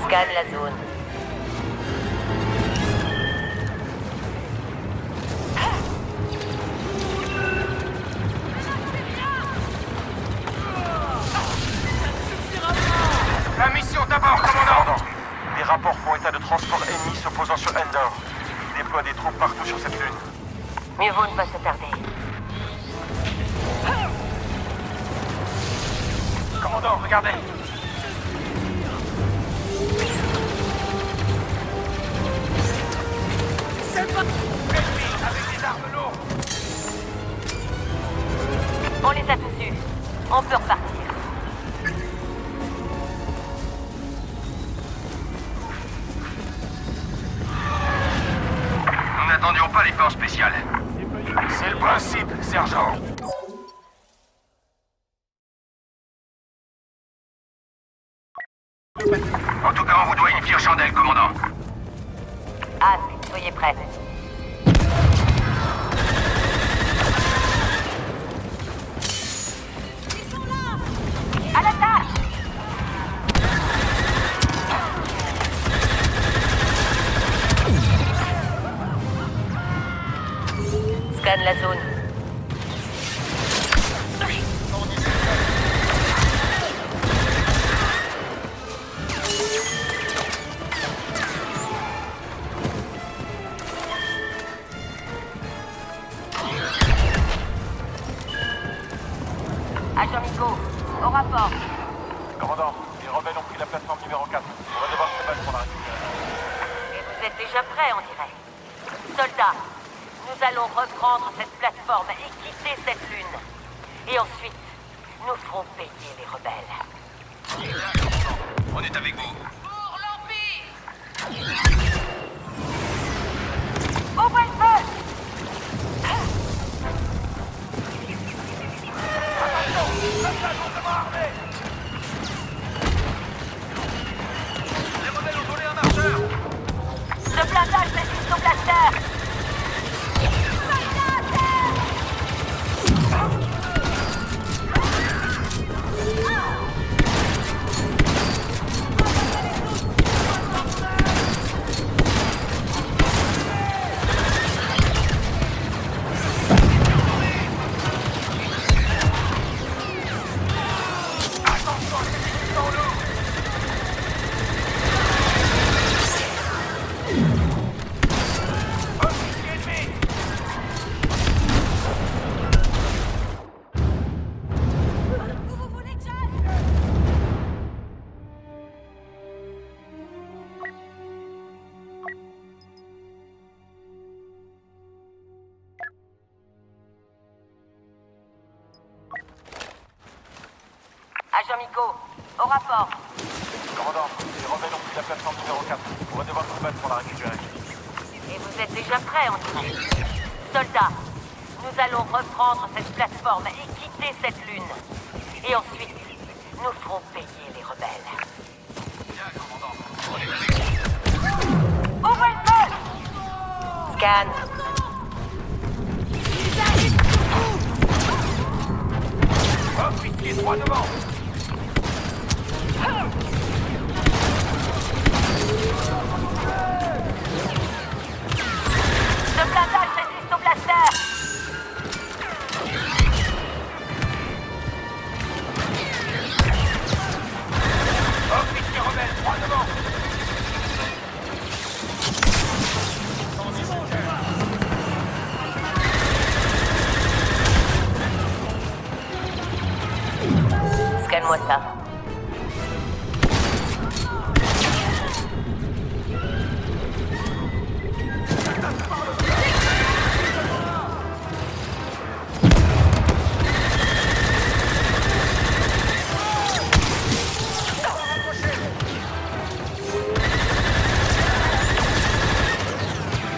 Scanne la zone. La mission d'abord, commandant. Des rapports font état de transport ennemi se posant sur Endor. Ils déploient des troupes partout sur cette lune. Mieux vaut ne pas se tarder. Commandant, regardez. C'est pas... Ennemi avec des armes lourdes. On les a tous eus. On peut repartir. Nous n'attendions pas les plans spéciales. C'est le principe, sergent. En tout cas, on vous doit une fière chandelle, commandant. Ask, soyez prêts. Ils sont là! À l'attaque! Scanne la zone. Agent Miko, au rapport. Commandant, les rebelles ont pris la plateforme numéro 4. On va devoir se battre pour la récupérer. Et vous êtes déjà prêts, on dirait. Soldats, nous allons reprendre cette plateforme et quitter cette lune. Et ensuite, nous ferons payer les rebelles. On est avec vous. Pour l'Empire! Ouvrez le feu! Les rebelles ont volé un marcheur. Ce blindage résiste au blaster! Où vous voulez que j'aille? Agent Miko, au rapport. Commandant, les rebelles ont pris la plateforme numéro 4. On va devoir se battre pour la récupérer. Et vous êtes déjà prêts, on dirait. Soldats, nous allons reprendre cette plateforme et quitter cette lune. Et ensuite, nous ferons payer les rebelles. Bien, commandant. On est avec vous. Ouvrez le feu! Scan. Ils arrivent Hop, piquez droit devant. Ce blindage résiste au blaster! Hop, piquez rebelles, droit devant. Scanne-moi ça.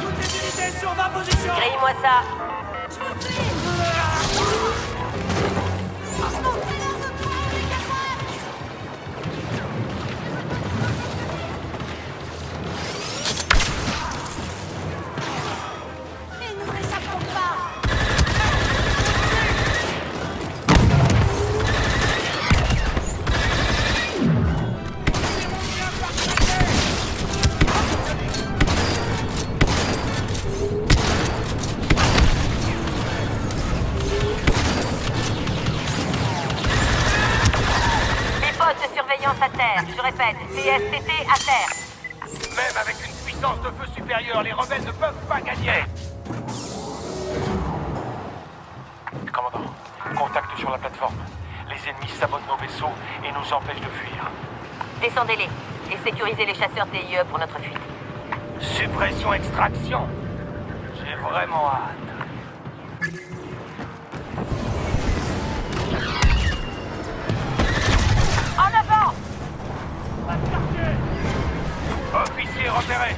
toutes les unités sur ma position! Grille-moi ça. Je vous suis! Surveillance à terre. Je répète, CSTT à terre. Même avec une puissance de feu supérieure, les rebelles ne peuvent pas gagner. Commandant, contact sur la plateforme. Les ennemis sabotent nos vaisseaux et nous empêchent de fuir. Descendez-les et sécurisez les chasseurs TIE pour notre fuite. Suppression extraction. J'ai vraiment hâte. En avant! Officier repéré.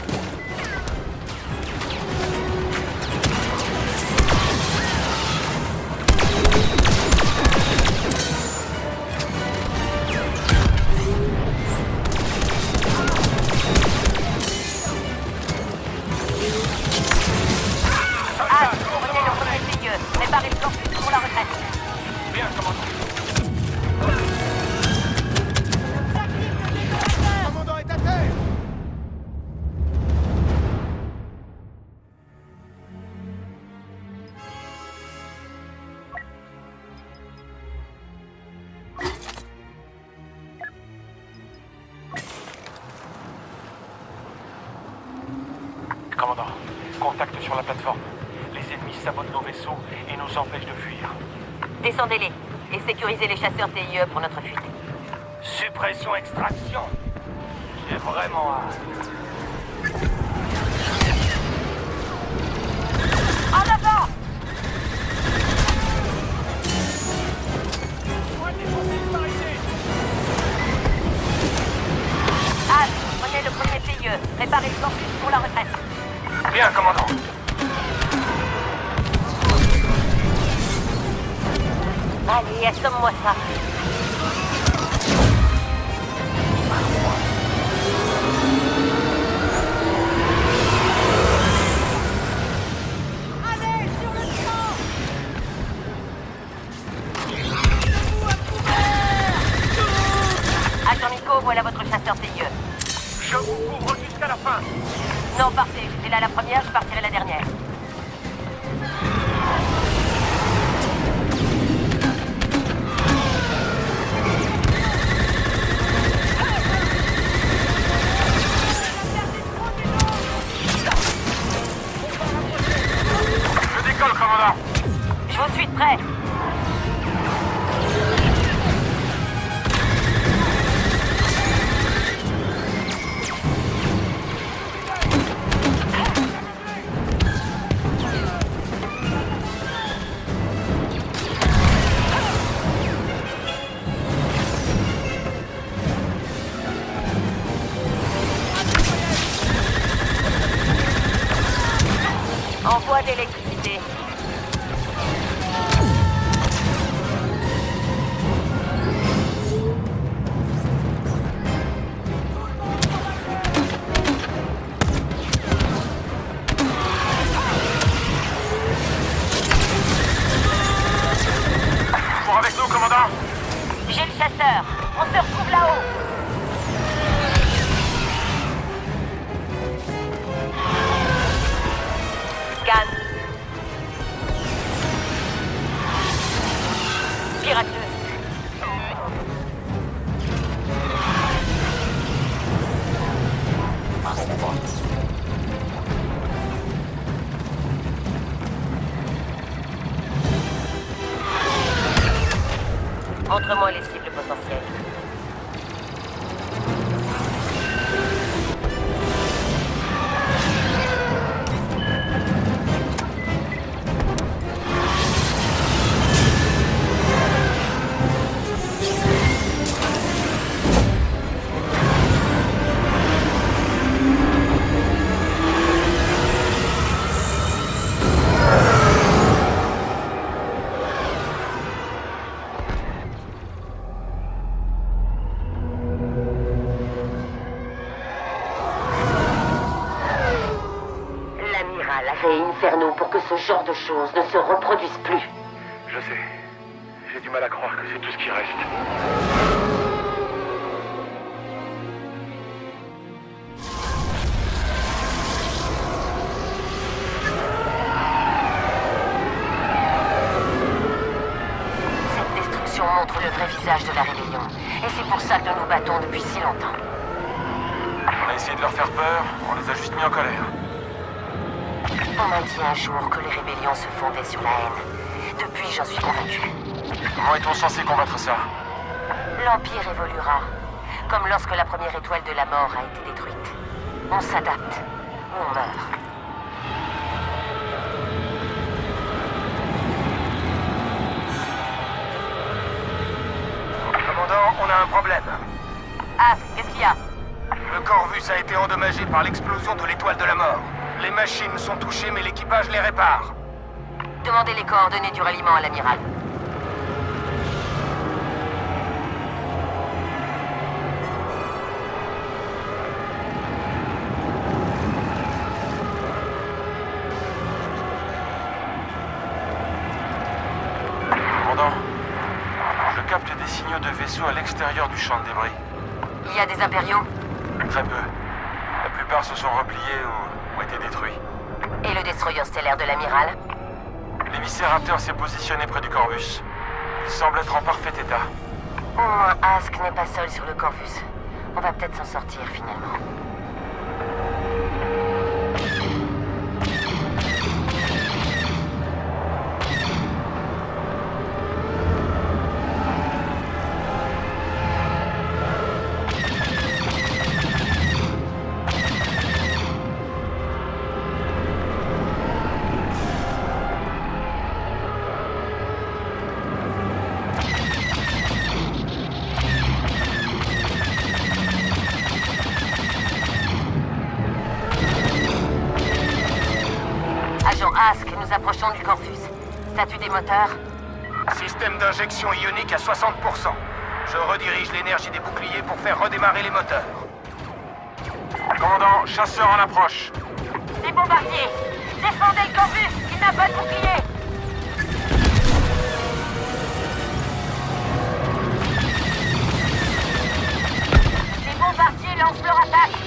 Prenez le premier TIE. Préparez le campus pour la retraite. Bien, commandant. Commandant est à terre. Commandant, contact sur la plateforme. Les ennemis sabotent nos vaisseaux et nous empêchent de fuir. Descendez-les et sécurisez les chasseurs TIE pour notre fuite. Suppression extraction. J'ai vraiment hâte. En avant! Prenez le premier TIE. Préparez le campus pour la retraite. Bien, commandant. Allez, assomme-moi ça. Allez, sur le champ! Agent Nico, voilà votre chasseur TIE. Je vous couvre jusqu'à la fin. Non, partez. J'étais là la première, je partirai la dernière. Je décolle, commandant. Je vous suis de près. Envoie d'électricité. Pour avec nous, commandant. J'ai le chasseur. On se retrouve là-haut. Scan. Pirate-le. Montre-moi les cibles potentielles. L'amiral a créé Inferno pour que ce genre de choses ne se reproduise plus. Je sais. J'ai du mal à croire que c'est tout ce qui reste. Cette destruction montre le vrai visage de la rébellion. Et c'est pour ça que nous nous battons depuis si longtemps. On a essayé de leur faire peur, on les a juste mis en colère. On m'a dit un jour que les rébellions se fondaient sur la haine. Depuis, j'en suis convaincu. Comment est-on censé combattre ça? L'Empire évoluera, comme lorsque la première étoile de la mort a été détruite. On s'adapte, ou on meurt. Commandant, on a un problème. Ask, qu'est-ce qu'il y a? Le Corvus a été endommagé par l'explosion de l'étoile de la mort. Les machines sont touchées, mais l'équipage les répare. Demandez les coordonnées du ralliement à l'amiral. Commandant, je capte des signaux de vaisseaux à l'extérieur du champ de débris. Il y a des impériaux? Très peu. La plupart se sont repliés ou ont été détruits. Et le destroyer stellaire de l'amiral? L'émissérateur s'est positionné près du Corvus. Il semble être en parfait état. Au moins, Ask n'est pas seul sur le Corvus. On va peut-être s'en sortir, finalement. Agent Ask, nous approchons du Corvus. Statut des moteurs? Système d'injection ionique à 60%. Je redirige l'énergie des boucliers pour faire redémarrer les moteurs. Commandant, chasseur en approche. Des bombardiers! Défendez le Corvus! Il n'a pas de bouclier! Les bombardiers lancent leur attaque!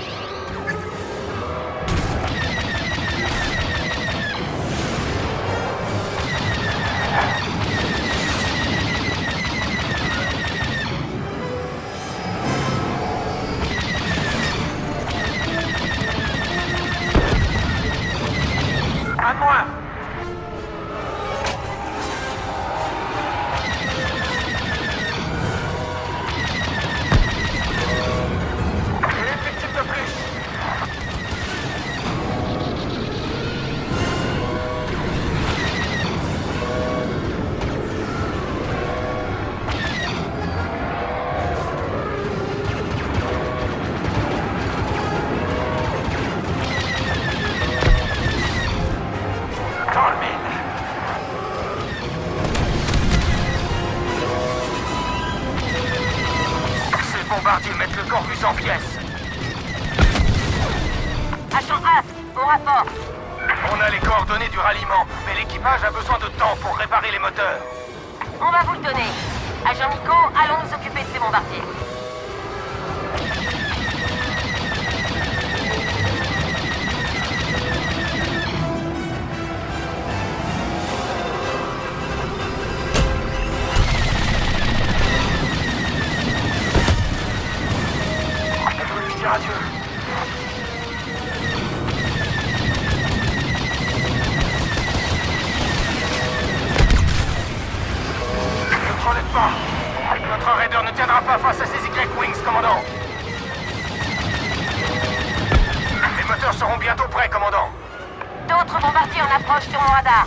Un de moins. Une victime de plus. Dans le mine. Ces bombardiers mettent le Corvus en pièces. Agent Ask, au rapport! On a les coordonnées du ralliement, mais l'équipage a besoin de temps pour réparer les moteurs. On va vous le donner. Agent Nico, allons nous occuper de ces bombardiers. Adieu. Ne prenez pas. Notre raider ne tiendra pas face à ces Y-Wings, commandant. Les moteurs seront bientôt prêts, commandant. D'autres bombardiers en approche sur mon radar.